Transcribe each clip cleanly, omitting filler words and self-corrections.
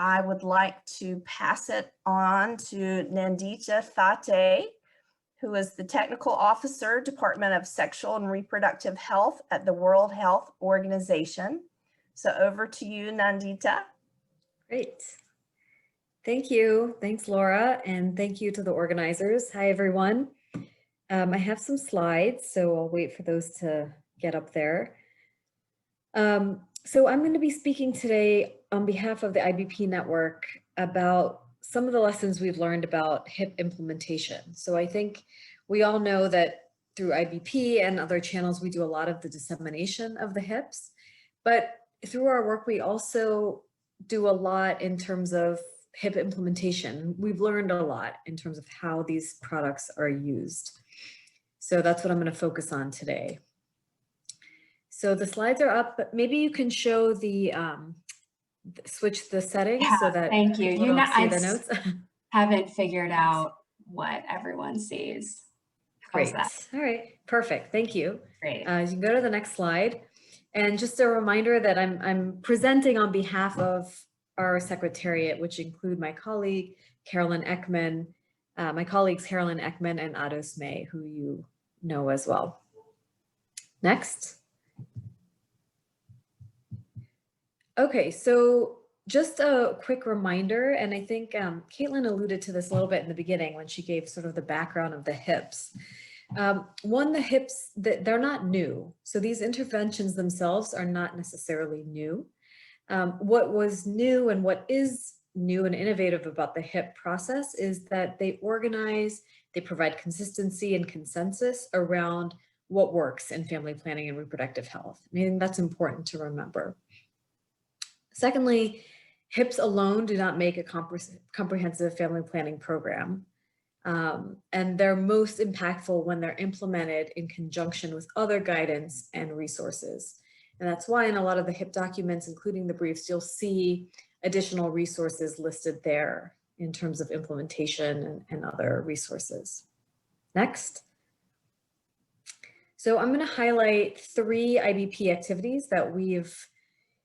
I would like to pass it on to Nandita Thate, who is the Technical Officer, Department of Sexual and Reproductive Health at the World Health Organization. So over to you, Nandita. Great. Thank you. Thanks, Laura. And thank you to the organizers. Hi, everyone. I have some slides, so I'll wait for those to get up there. So I'm going to be speaking today on behalf of the IBP network about some of the lessons we've learned about HIP implementation. So I think we all know that through IBP and other channels, we do a lot of the dissemination of the HIPs, but through our work, we also do a lot in terms of HIP implementation. We've learned a lot in terms of how these products are used. So that's what I'm going to focus on today. So the slides are up, but maybe you can show the, switch the settings so that thank you. people don't see the notes. Haven't figured out what everyone sees. Great. All right, perfect. Thank you. Great. You can go to the next slide. And just a reminder that I'm presenting on behalf of our secretariat, which include my colleague, Carolyn Ekman, my colleagues, Carolyn Ekman and Ados May, who you know as well. Next. Okay, so just a quick reminder, and I think Caitlin alluded to this a little bit in the beginning when she gave sort of the background of the HIPs. One, the HIPs, they're not new. So these interventions themselves are not necessarily new. What was new and what is new and innovative about the HIP process is that they organize, they provide consistency and consensus around what works in family planning and reproductive health. I mean, that's important to remember. Secondly, HIPs alone do not make a comprehensive family planning program. And they're most impactful when they're implemented in conjunction with other guidance and resources. And that's why in a lot of the HIP documents, including the briefs, you'll see additional resources listed there in terms of implementation and other resources. Next. So I'm going to highlight 3 IBP activities that we've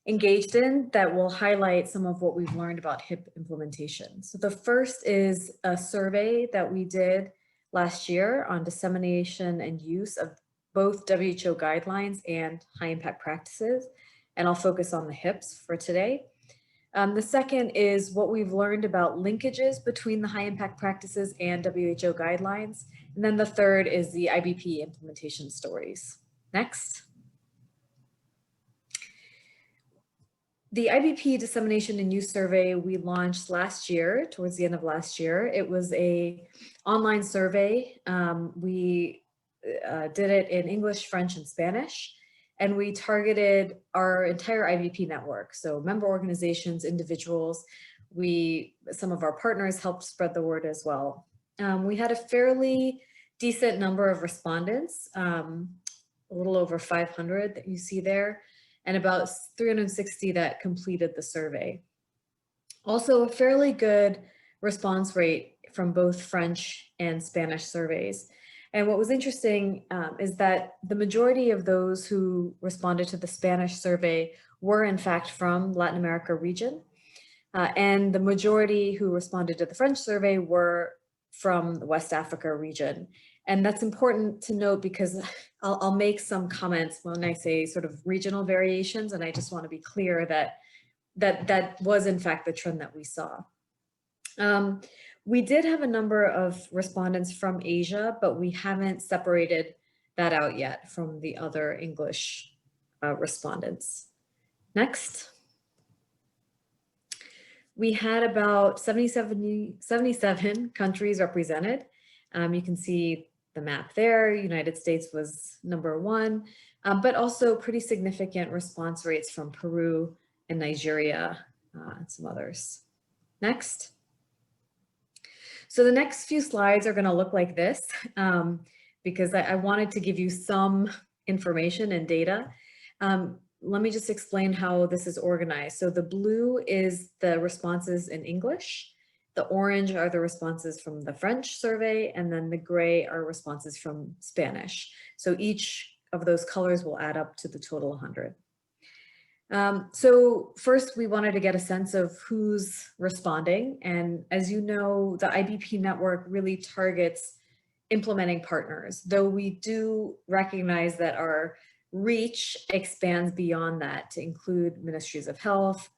engaged in that will highlight some of what we've learned about HIP implementation. So the first is a survey that we did last year on dissemination and use of both WHO guidelines and high impact practices. And I'll focus on the HIPs for today. The second is what we've learned about linkages between the high impact practices and WHO guidelines. And then the third is the IBP implementation stories. Next. The IBP dissemination and use survey we launched last year, towards the end of last year. It was an online survey. We did it in English, French, and Spanish, and we targeted our entire IBP network. So member organizations, individuals, some of our partners helped spread the word as well. We had a fairly decent number of respondents, a little over 500 that you see there, and about 360 that completed the survey. Also a fairly good response rate from both French and Spanish surveys. And what was interesting is that the majority of those who responded to the Spanish survey were in fact from Latin America region. And the majority who responded to the French survey were from the West Africa region. And that's important to note because I'll make some comments when I say sort of regional variations, and I just want to be clear that was in fact the trend that we saw. We did have a number of respondents from Asia, but we haven't separated that out yet from the other English respondents. Next. We had about 77 countries represented. You can see the map there. United States was #1, but also pretty significant response rates from Peru and Nigeria and some others. Next. So the next few slides are going to look like this because I wanted to give you some information and data. Let me just explain how this is organized. So the blue is the responses in English. The orange are the responses from the French survey, and then the gray are responses from Spanish. So each of those colors will add up to the total 100. So first, we wanted to get a sense of who's responding. And as you know, the IBP network really targets implementing partners, though we do recognize that our reach expands beyond that to include ministries of health,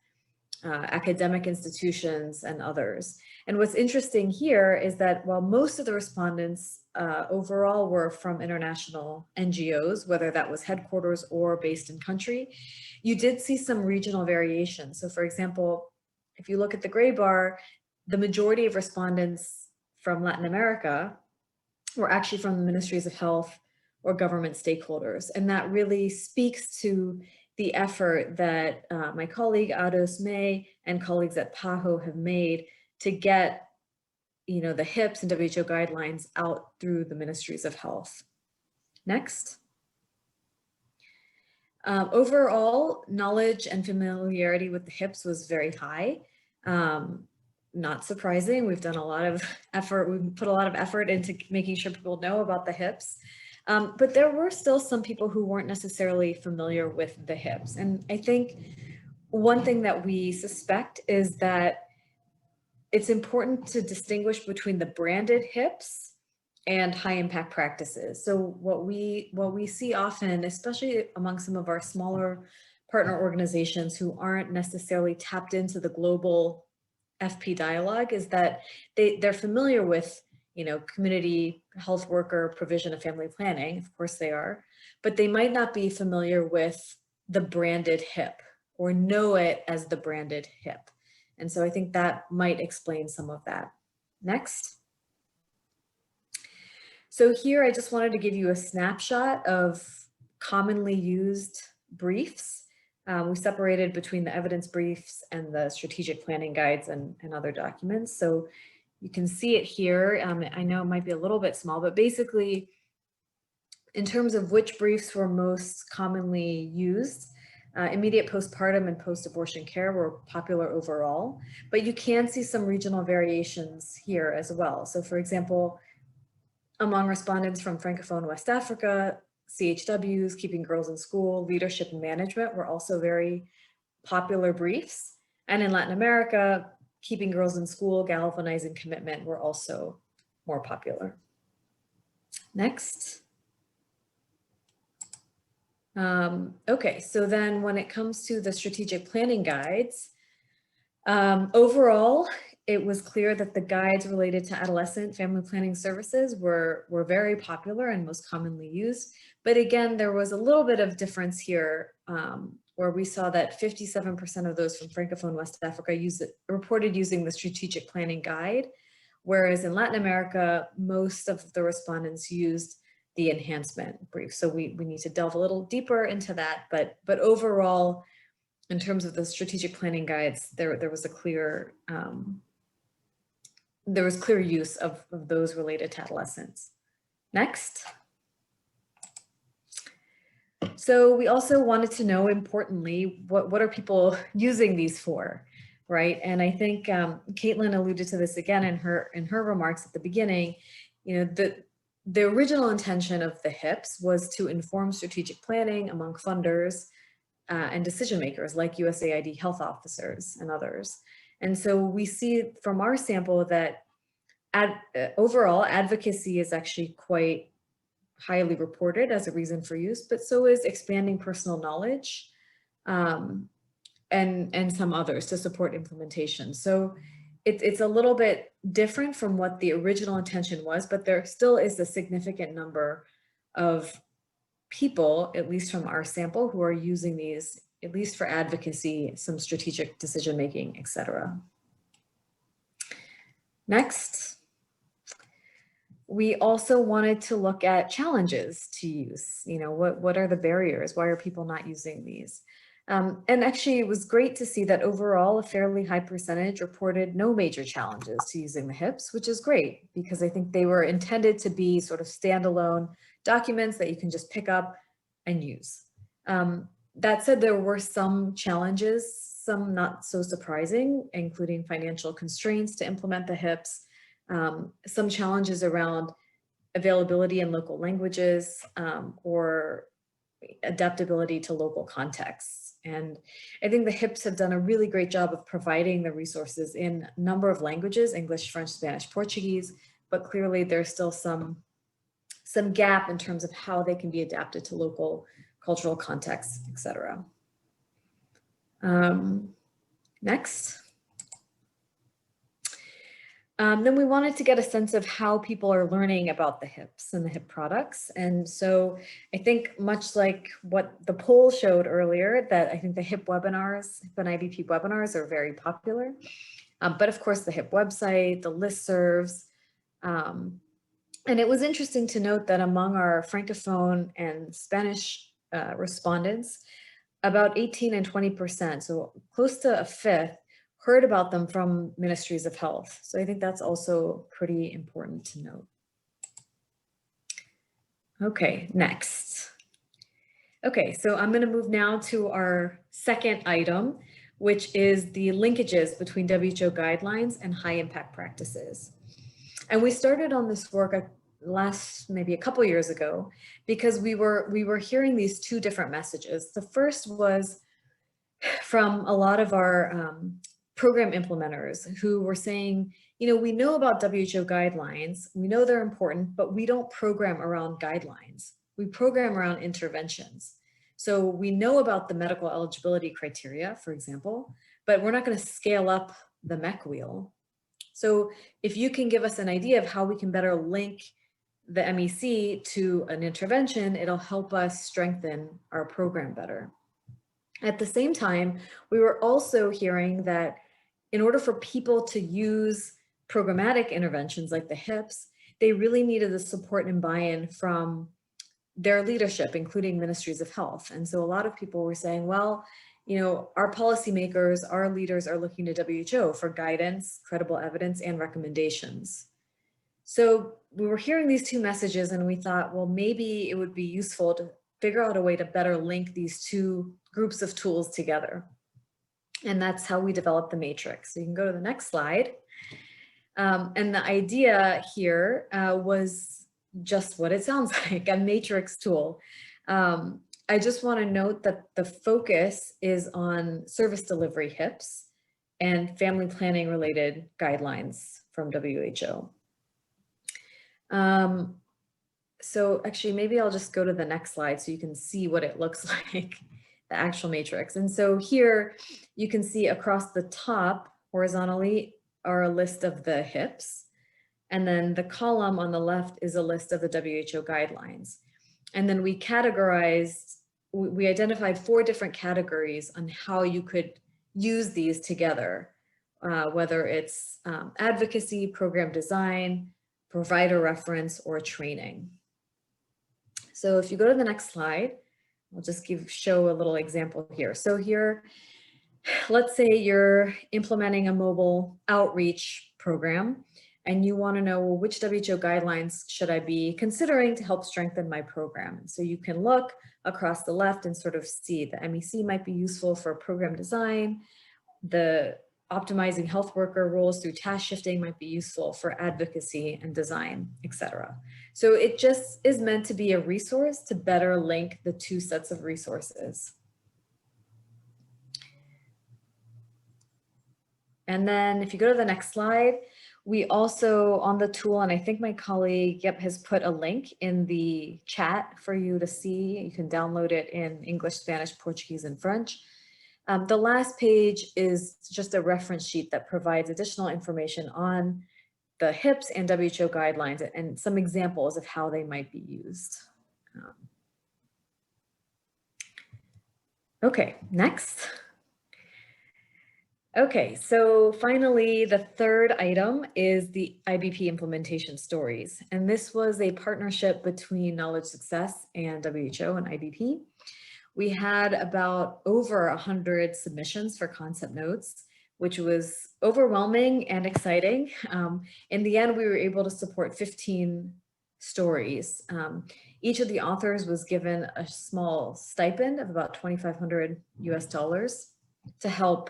academic institutions, and others. And what's interesting here is that while most of the respondents overall were from international NGOs, whether that was headquarters or based in country, you did see some regional variation. So for example, if you look at the gray bar, the majority of respondents from Latin America were actually from the ministries of health or government stakeholders. And that really speaks to the effort that my colleague Ados May and colleagues at PAHO have made to get, the HIPS and WHO guidelines out through the ministries of health. Next. Overall, knowledge and familiarity with the HIPS was very high. Not surprising. We've done a lot of effort. We've put a lot of effort into making sure people know about the HIPS. But there were still some people who weren't necessarily familiar with the HIPS. And I think one thing that we suspect is that it's important to distinguish between the branded HIPS and high impact practices. So what we see often, especially among some of our smaller partner organizations who aren't necessarily tapped into the global FP dialogue, is that they're familiar with community health worker provision of family planning. Of course they are, but they might not be familiar with the branded HIP or know it as the branded HIP. And so I think that might explain some of that. Next. So here I just wanted to give you a snapshot of commonly used briefs. We separated between the evidence briefs and the strategic planning guides and other documents. So you can see it here. I know it might be a little bit small, but basically in terms of which briefs were most commonly used, immediate postpartum and post-abortion care were popular overall, but you can see some regional variations here as well. So for example, among respondents from Francophone West Africa, CHWs, Keeping Girls in School, Leadership and Management were also very popular briefs. And in Latin America, Keeping Girls in School, Galvanizing Commitment were also more popular. Next. Okay, so then when it comes to the strategic planning guides, overall, it was clear that the guides related to adolescent family planning services were very popular and most commonly used. But again, there was a little bit of difference here where we saw that 57% of those from Francophone West Africa reported using the strategic planning guide, whereas in Latin America, most of the respondents used the enhancement brief. So we need to delve a little deeper into that, but overall, in terms of the strategic planning guides, there was a clear use of those related to adolescents. Next. So we also wanted to know, importantly, what are people using these for, right? And I think Caitlin alluded to this again in her remarks at the beginning. The original intention of the HIPS was to inform strategic planning among funders and decision makers like USAID health officers and others. And so we see from our sample that overall advocacy is actually quite highly reported as a reason for use, but so is expanding personal knowledge and some others to support implementation. So it's a little bit different from what the original intention was, but there still is a significant number of people, at least from our sample, who are using these, at least for advocacy, some strategic decision-making, etc. Next. We also wanted to look at challenges to use. What are the barriers? Why are people not using these? And actually, it was great to see that overall, a fairly high percentage reported no major challenges to using the HIPS, which is great because I think they were intended to be sort of standalone documents that you can just pick up and use. That said, there were some challenges, some not so surprising, including financial constraints to implement the HIPS, some challenges around availability in local languages or adaptability to local contexts And I think the HIPs have done a really great job of providing the resources in a number of languages, English, French, Spanish, Portuguese, but clearly there's still some gap in terms of how they can be adapted to local cultural contexts, etc. Next. Then we wanted to get a sense of how people are learning about the HIPs and the HIP products. And so I think much like what the poll showed earlier, that I think the HIP webinars, HIP and IBP webinars are very popular. But of course the HIP website, the listservs, and it was interesting to note that among our Francophone and Spanish respondents, about 18 and 20%, so close to a fifth, heard about them from ministries of health. So I think that's also pretty important to note. Okay, next. Okay, so I'm going to move now to our second item, which is the linkages between WHO guidelines and high impact practices. And we started on this work maybe a couple years ago, because we were hearing these two different messages. The first was from a lot of our program implementers who were saying, you know, we know about WHO guidelines, we know they're important, but we don't program around guidelines. We program around interventions. So we know about the medical eligibility criteria, for example, but we're not going to scale up the MEC wheel. So if you can give us an idea of how we can better link the MEC to an intervention, it'll help us strengthen our program better. At the same time, we were also hearing that in order for people to use programmatic interventions like the HIPs, they really needed the support and buy-in from their leadership, including ministries of health. And so a lot of people were saying, well, you know, our policymakers, our leaders are looking to WHO for guidance, credible evidence, and recommendations. So we were hearing these two messages and we thought, well, maybe it would be useful to figure out a way to better link these two groups of tools together. And that's how we developed the matrix. So you can go to the next slide. And the idea here was just what it sounds like, a matrix tool. I just want to note that the focus is on service delivery HIPs and family planning related guidelines from WHO. So actually, maybe I'll just go to the next slide so you can see what it looks like, the actual matrix. And so here you can see across the top horizontally are a list of the HIPs. And then the column on the left is a list of the WHO guidelines. And then we identified 4 different categories on how you could use these together, whether it's advocacy, program design, provider reference, or training. So if you go to the next slide, I'll just show a little example here. So here, let's say you're implementing a mobile outreach program and you want to know, well, which WHO guidelines should I be considering to help strengthen my program? So you can look across the left and sort of see the MEC might be useful for program design. The optimizing health worker roles through task shifting might be useful for advocacy and design, etc. So it just is meant to be a resource to better link the two sets of resources. And then if you go to the next slide, we also on the tool, and I think my colleague, has put a link in the chat for you to see. You can download it in English, Spanish, Portuguese, and French. The last page is just a reference sheet that provides additional information on the HIPs and WHO guidelines and some examples of how they might be used. Okay, next. Okay, so finally, the third item is the IBP implementation stories. And this was a partnership between Knowledge Success and WHO and IBP. We had about over 100 submissions for concept notes, which was overwhelming and exciting. In the end, we were able to support 15 stories. Each of the authors was given a small stipend of about $2,500 US to help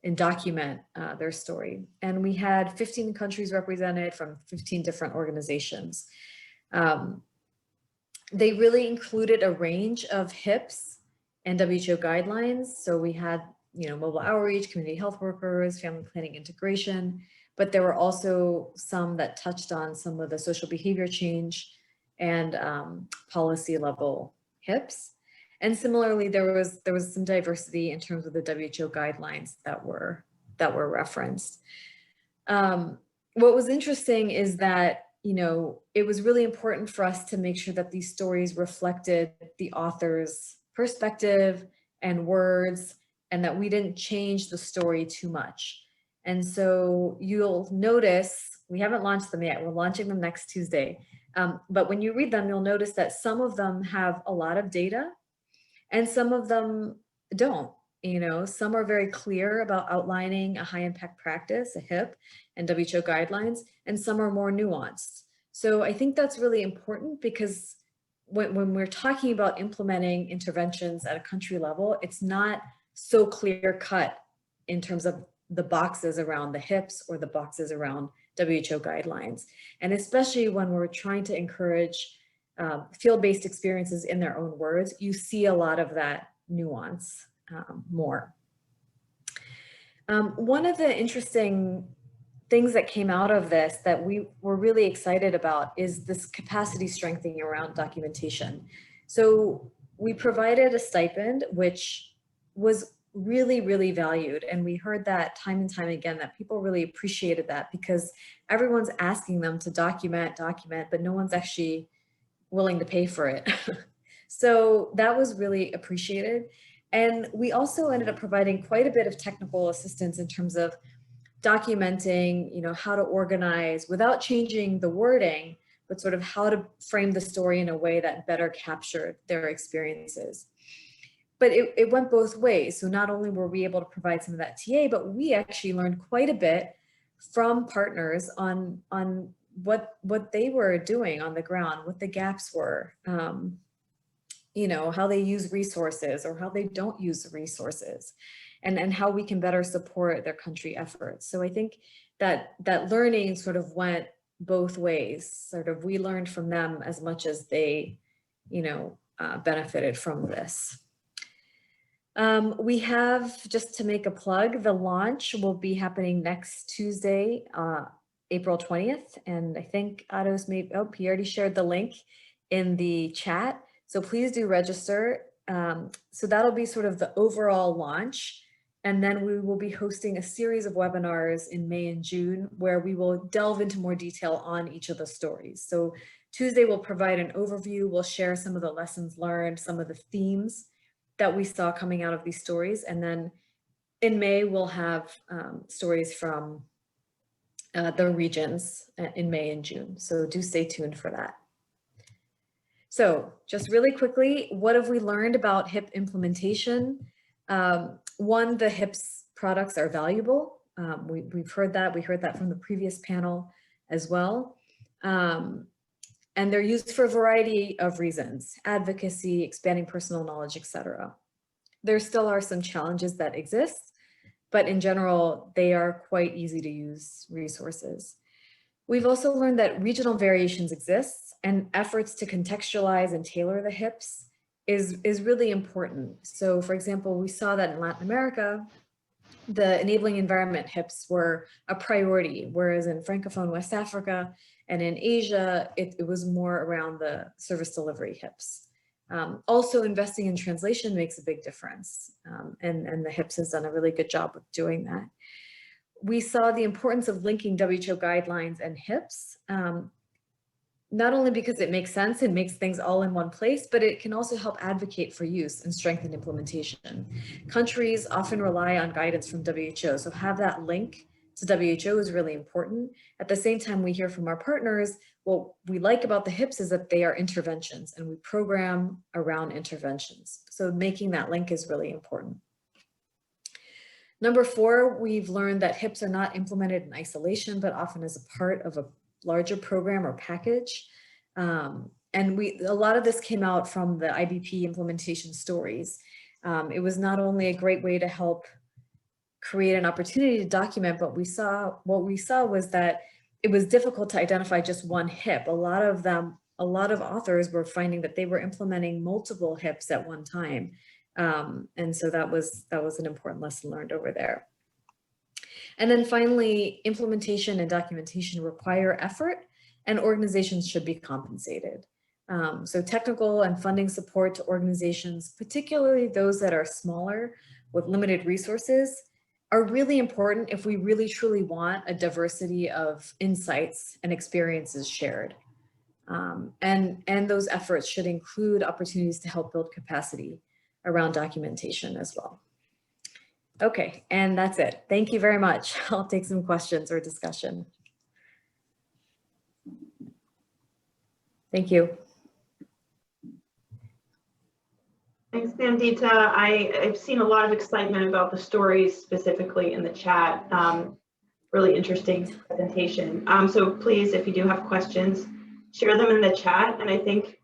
and document their story. And we had 15 countries represented from 15 different organizations. They really included a range of HIPs and WHO guidelines. So we had, mobile outreach, community health workers, family planning integration, but there were also some that touched on some of the social behavior change and policy level HIPs. And similarly, there was some diversity in terms of the WHO guidelines that were referenced. What was interesting is that, it was really important for us to make sure that these stories reflected the author's perspective and words, and that we didn't change the story too much. And so you'll notice, we haven't launched them yet, we're launching them next Tuesday. But when you read them, you'll notice that some of them have a lot of data and some of them don't. Some are very clear about outlining a high impact practice, a HIP, and WHO guidelines, and some are more nuanced. So I think that's really important, because when we're talking about implementing interventions at a country level, it's not so clear cut in terms of the boxes around the HIPs or the boxes around WHO guidelines. And especially when we're trying to encourage field-based experiences in their own words, you see a lot of that nuance more. One of the interesting things that came out of this that we were really excited about is this capacity strengthening around documentation. So we provided a stipend, which was really, really valued. And we heard that time and time again, that people really appreciated that, because everyone's asking them to document, but no one's actually willing to pay for it. So that was really appreciated. And we also ended up providing quite a bit of technical assistance in terms of documenting, how to organize without changing the wording, but sort of how to frame the story in a way that better captured their experiences. But it went both ways. So not only were we able to provide some of that TA, but we actually learned quite a bit from partners on what they were doing on the ground, what the gaps were, how they use resources or how they don't use resources, and how we can better support their country efforts. So I think that learning sort of went both ways. Sort of we learned from them as much as they, benefited from this. We have, just to make a plug, the launch will be happening next Tuesday, April 20th. And I think Otto's he already shared the link in the chat. So please do register. So that'll be sort of the overall launch. And then we will be hosting a series of webinars in May and June where we will delve into more detail on each of the stories. So Tuesday we'll provide an overview. We'll share some of the lessons learned, some of the themes that we saw coming out of these stories. And then in May, we'll have stories from the regions in May and June. So do stay tuned for that. So just really quickly, what have we learned about HIP implementation? One, the HIPs products are valuable. We've heard that. We heard that from the previous panel as well. And they're used for a variety of reasons: advocacy, expanding personal knowledge, etc. There still are some challenges that exist, but in general, they are quite easy to use resources. We've also learned that regional variations exist, and efforts to contextualize and tailor the HIPs is really important. So for example, we saw that in Latin America, the enabling environment HIPs were a priority, whereas in Francophone West Africa and in Asia, it was more around the service delivery HIPs. Also, investing in translation makes a big difference, and the HIPs has done a really good job of doing that. We saw the importance of linking WHO guidelines and HIPs, not only because it makes sense, it makes things all in one place, but it can also help advocate for use and strengthen implementation. Countries often rely on guidance from WHO, so have that link to WHO is really important. At the same time, we hear from our partners, what we like about the HIPs is that they are interventions, and we program around interventions. So making that link is really important. Number 4, we've learned that HIPs are not implemented in isolation, but often as a part of a larger program or package. And a lot of this came out from the IBP implementation stories. It was not only a great way to help create an opportunity to document, but what we saw was that it was difficult to identify just one HIP. A lot of authors were finding that they were implementing multiple HIPs at one time. And so that was an important lesson learned over there. And then finally, implementation and documentation require effort, and organizations should be compensated. So technical and funding support to organizations, particularly those that are smaller with limited resources, are really important if we really truly want a diversity of insights and experiences shared. And those efforts should include opportunities to help build capacity around documentation as well. Okay, and that's it. Thank you very much. I'll take some questions or discussion. Thank you. Thanks, Nandita. I've seen a lot of excitement about the stories specifically in the chat. Really interesting presentation. So please, if you do have questions, share them in the chat. And I think,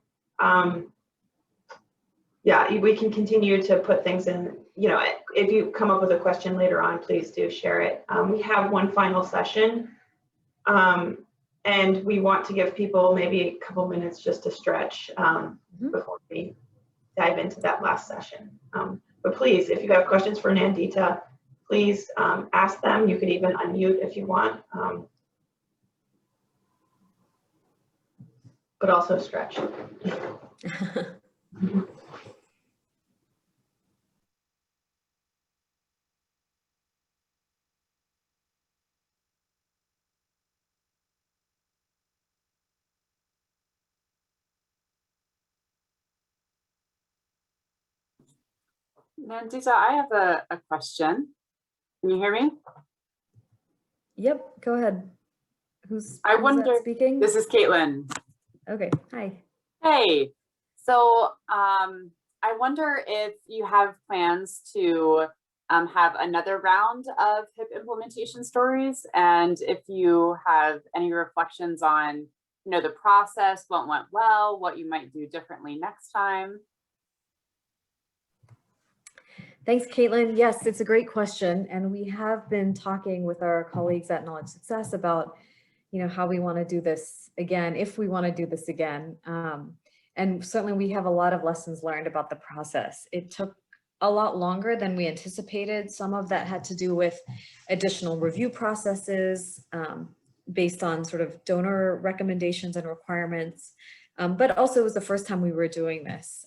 yeah, we can continue to put things in, you know, if you come up with a question later on, please do share it. We have one final session, and we want to give people maybe a couple minutes just to stretch before we dive into that last session. But please, if you have questions for Nandita, please ask them. You could even unmute if you want, but also stretch. Nandita, I have a question. Can you hear me? Yep, go ahead. Who's wonder, speaking? This is Caitlin. Okay, hi. Hey, so I wonder if you have plans to have another round of HIP implementation stories, and if you have any reflections on, you know, the process, what went well, what you might do differently next time. Thanks, Caitlin. Yes, it's a great question. And we have been talking with our colleagues at Knowledge Success about, you know, how we want to do this again, if we want to do this again. And certainly we have a lot of lessons learned about the process. It took a lot longer than we anticipated. Some of that had to do with additional review processes based on sort of donor recommendations and requirements. But also it was the first time we were doing this.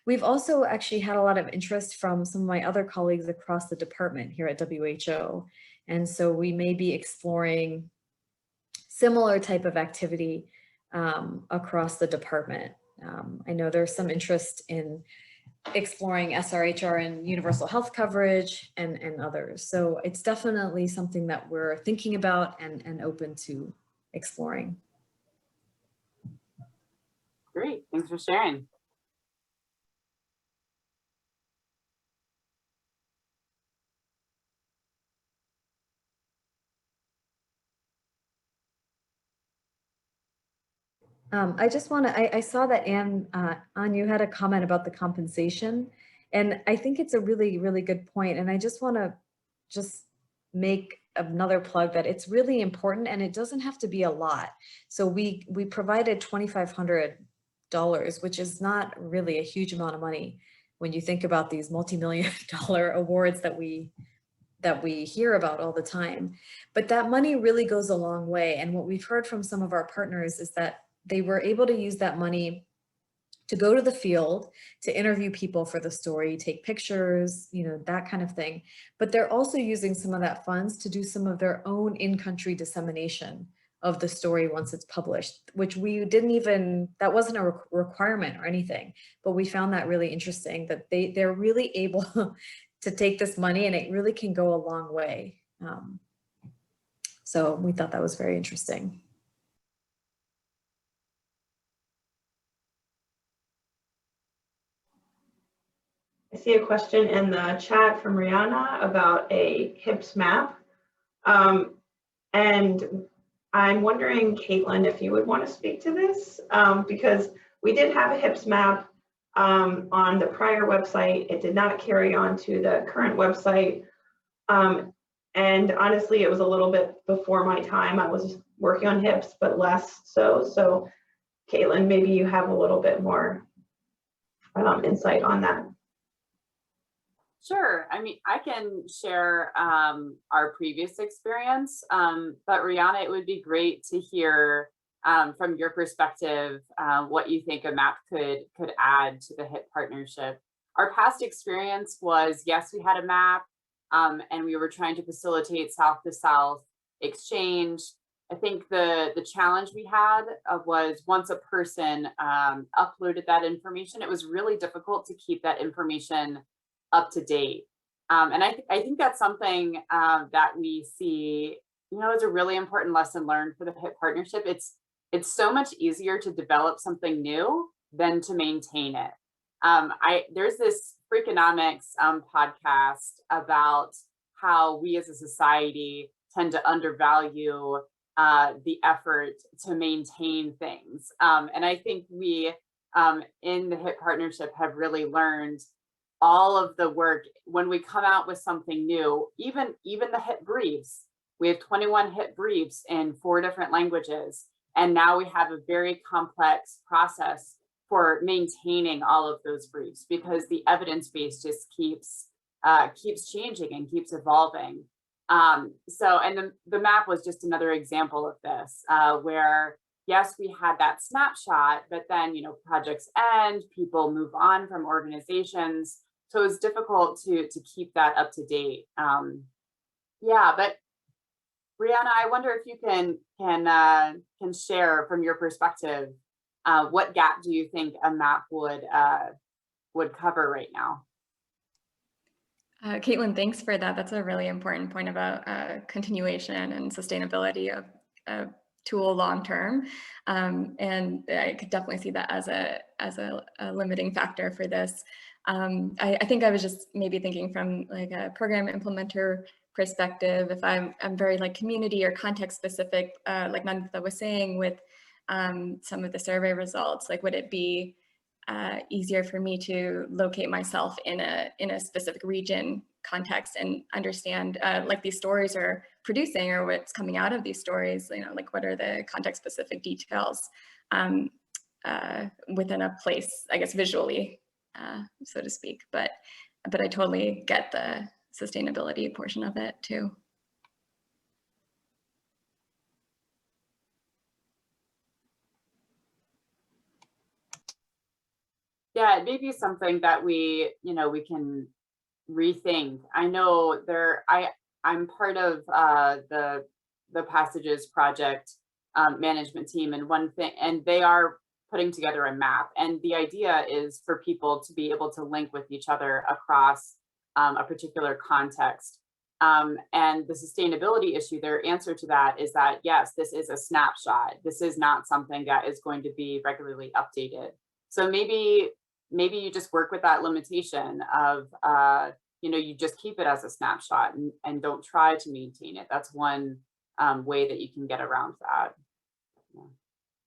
We've also actually had a lot of interest from some of my other colleagues across the department here at WHO. And so we may be exploring similar type of activity across the department. I know there's some interest in exploring SRHR and universal health coverage and others. So it's definitely something that we're thinking about and open to exploring. Great, thanks for sharing. I just want to, I saw that Anne, you had a comment about the compensation, and I think it's a really, really good point. And I just want to just make another plug that it's really important, and it doesn't have to be a lot. So we provided $2,500, which is not really a huge amount of money when you think about these multi-million-dollar awards that we hear about all the time. But that money really goes a long way. And what we've heard from some of our partners is that they were able to use that money to go to the field, to interview people for the story, take pictures, you know, that kind of thing. But they're also using some of that funds to do some of their own in-country dissemination of the story once it's published, which we didn't even, that wasn't a requirement or anything, but we found that really interesting, that they're really able to take this money and it really can go a long way. So we thought that was very interesting. I see a question in the chat from Rihanna about a HIPS map. And I'm wondering, Caitlin, if you would want to speak to this, because we did have a HIPS map on the prior website. It did not carry on to the current website. And honestly, it was a little bit before my time. I was working on HIPS, but less so. So Caitlin, maybe you have a little bit more insight on that. Sure. I mean, I can share our previous experience, but Rihanna, it would be great to hear from your perspective what you think a map could add to the HIP partnership. Our past experience was, yes, we had a map, and we were trying to facilitate South to South exchange. I think the challenge we had was once a person uploaded that information, it was really difficult to keep that information up to date. And I think that's something that we see, as a really important lesson learned for the HIP partnership. It's so much easier to develop something new than to maintain it. There's this Freakonomics podcast about how we as a society tend to undervalue the effort to maintain things. And I think we in the HIP partnership have really learned all of the work when we come out with something new, even the HIP briefs. We have 21 HIP briefs in 4 different languages. And now we have a very complex process for maintaining all of those briefs because the evidence base just keeps changing and keeps evolving. And the map was just another example of this, where yes, we had that snapshot, but then, projects end, people move on from organizations. So it's difficult to keep that up to date. Yeah, but Brianna, I wonder if you can share from your perspective, what gap do you think a map would cover right now? Caitlin, thanks for that. That's a really important point about continuation and sustainability of a tool long term. And I could definitely see that as a limiting factor for this. I think I was just maybe thinking from like a program implementer perspective, if I'm very like community or context specific, like Nandita was saying with some of the survey results, like would it be easier for me to locate myself in a specific region context and understand like these stories are producing or what's coming out of these stories, like what are the context specific details within a place, I guess visually, so to speak, but I totally get the sustainability portion of it too. Yeah, it may be something that we can rethink. I know I'm part of the Passages Project management team, and they are putting together a map. And the idea is for people to be able to link with each other across a particular context. And the sustainability issue, their answer to that is that, yes, this is a snapshot. This is not something that is going to be regularly updated. So maybe you just work with that limitation of, you just keep it as a snapshot and don't try to maintain it. That's one way that you can get around that. Yeah.